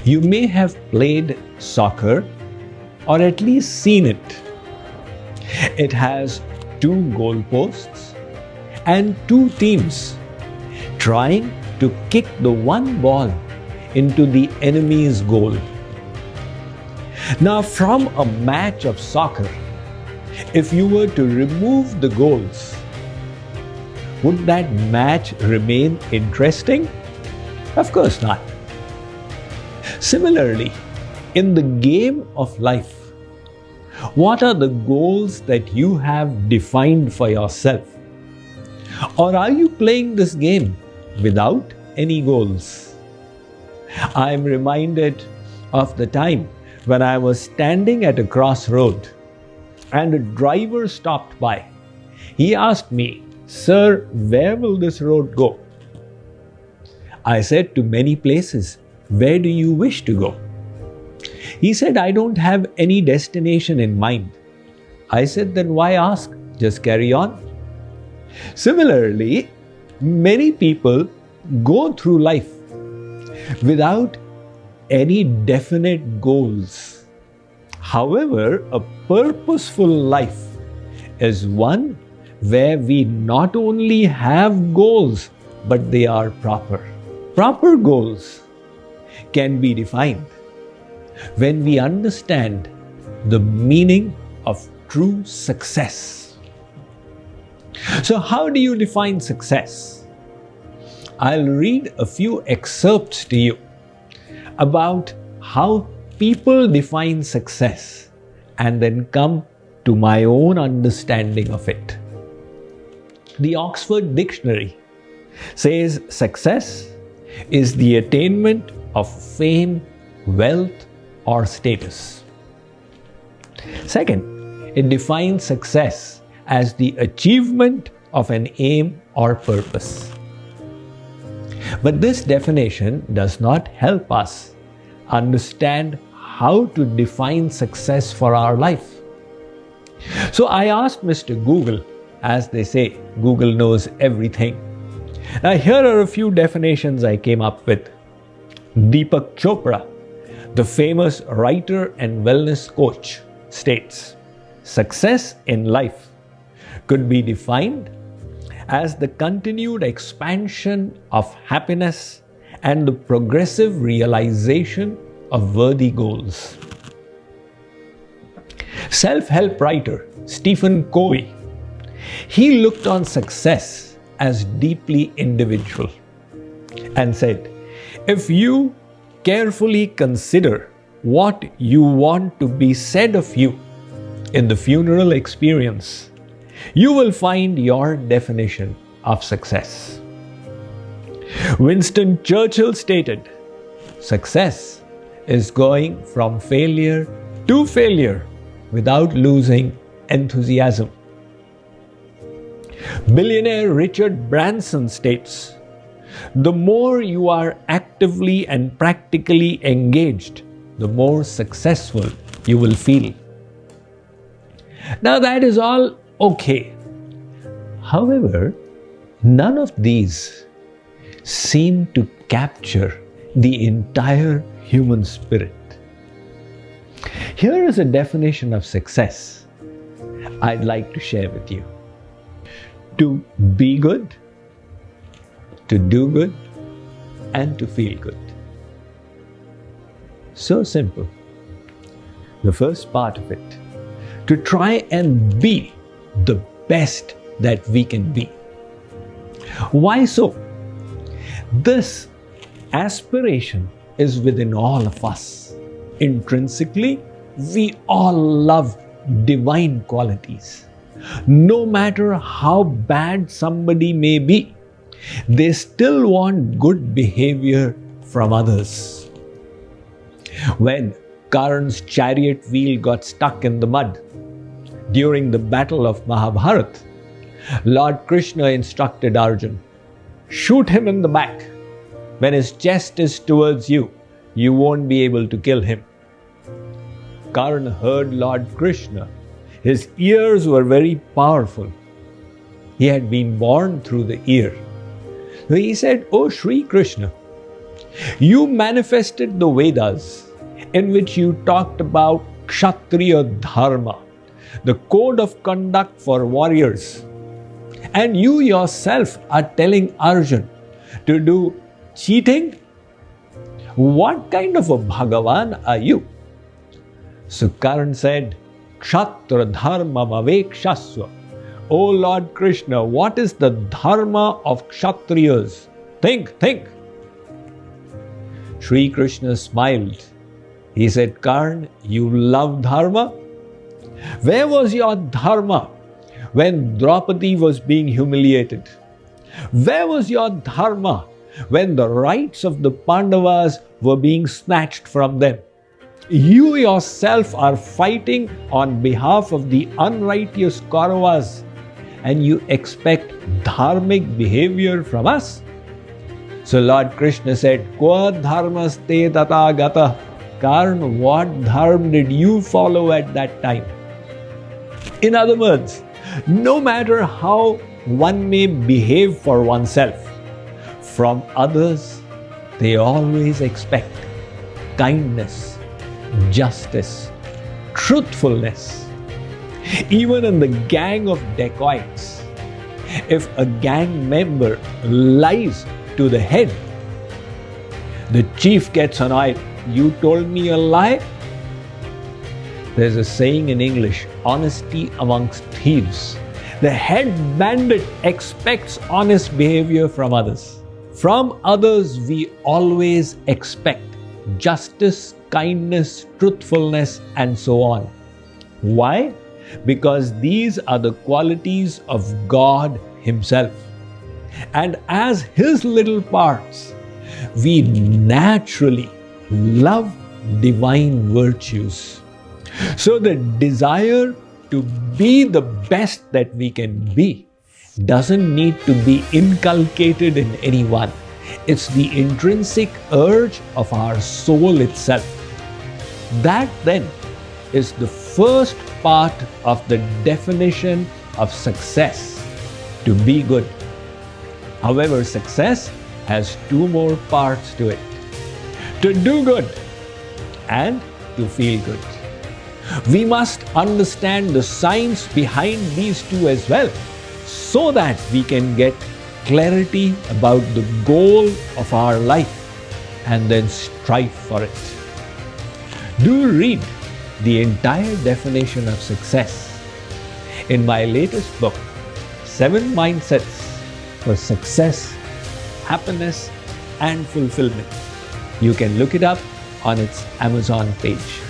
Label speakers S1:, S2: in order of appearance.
S1: You may have played soccer or at least seen it. It has two goalposts and two teams trying to kick the one ball into the enemy's goal. Now, from a match of soccer, if you were to remove the goals, would that match remain interesting? Of course not. Similarly, in the game of life, what are the goals that you have defined for yourself? Or are you playing this game without any goals? I am reminded of the time when I was standing at a crossroad and a driver stopped by. He asked me, "Sir, where will this road go?" I said, "To many places. Where do you wish to go?" He said, "I don't have any destination in mind." I said, "Then why ask? Just carry on." Similarly, many people go through life without any definite goals. However, a purposeful life is one where we not only have goals, but they are proper. Proper goals can be defined when we understand the meaning of true success. So, how do you define success? I'll read a few excerpts to you about how people define success and then come to my own understanding of it. The Oxford Dictionary says success is the attainment of fame, wealth, or status. Second, it defines success as the achievement of an aim or purpose. But this definition does not help us understand how to define success for our life. So I asked Mr. Google, as they say, Google knows everything. Now here are a few definitions I came up with. Deepak Chopra, the famous writer and wellness coach, states, "Success in life could be defined as the continued expansion of happiness and the progressive realization of worthy goals." Self-help writer Stephen Covey, he looked on success as deeply individual and said, "If you carefully consider what you want to be said of you in the funeral experience, you will find your definition of success." Winston Churchill stated, "Success is going from failure to failure without losing enthusiasm." Billionaire Richard Branson states, "The more you are actively and practically engaged, the more successful you will feel." Now that is all okay. However, none of these seem to capture the entire human spirit. Here is a definition of success I'd like to share with you. To be good, to do good, and to feel good. So simple. The first part of it, to try and be the best that we can be. Why so? This aspiration is within all of us. Intrinsically, we all love divine qualities. No matter how bad somebody may be, they still want good behavior from others. When Karn's chariot wheel got stuck in the mud during the battle of Mahabharata, Lord Krishna instructed Arjuna, "Shoot him in the back. When his chest is towards you, you won't be able to kill him." Karna heard Lord Krishna. His ears were very powerful. He had been born through the ear. So he said, "Oh Sri Krishna, You manifested the Vedas, in which you talked about Kshatriya Dharma, the code of conduct for warriors. And you yourself are telling Arjun to do cheating? What kind of a Bhagavan are you? So Karan said, Kshatriya Dharma Avekshasva. O Lord Krishna, what is the dharma of Kshatriyas? Think. Sri Krishna smiled. He said, Karn, you love dharma? Where was your dharma when Draupadi was being humiliated? Where was your dharma when the rights of the Pandavas were being snatched from them? You yourself are fighting on behalf of the unrighteous Kauravas, and you expect dharmic behavior from us? So Lord Krishna said, Kva dharmaste tata gata. Karn, what dharma did you follow at that time? In other words, no matter how one may behave for oneself, from others they always expect kindness, justice, truthfulness. Even in the gang of dacoits, if a gang member lies to the head, the chief gets annoyed. You told me a lie? There's a saying in English, honesty amongst thieves. The head bandit expects honest behavior from others. From others, we always expect justice, kindness, truthfulness, and so on. Why? Because these are the qualities of God Himself. And as His little parts, we naturally love divine virtues. So the desire to be the best that we can be doesn't need to be inculcated in anyone. It's the intrinsic urge of our soul itself. That then is the first part of the definition of success, to be good. However, success has two more parts to it: to do good and to feel good. We must understand the science behind these two as well, so that we can get clarity about the goal of our life and then strive for it. Do read the entire definition of success in my latest book, 7 Mindsets for Success, Happiness and Fulfillment. You can look it up on its Amazon page.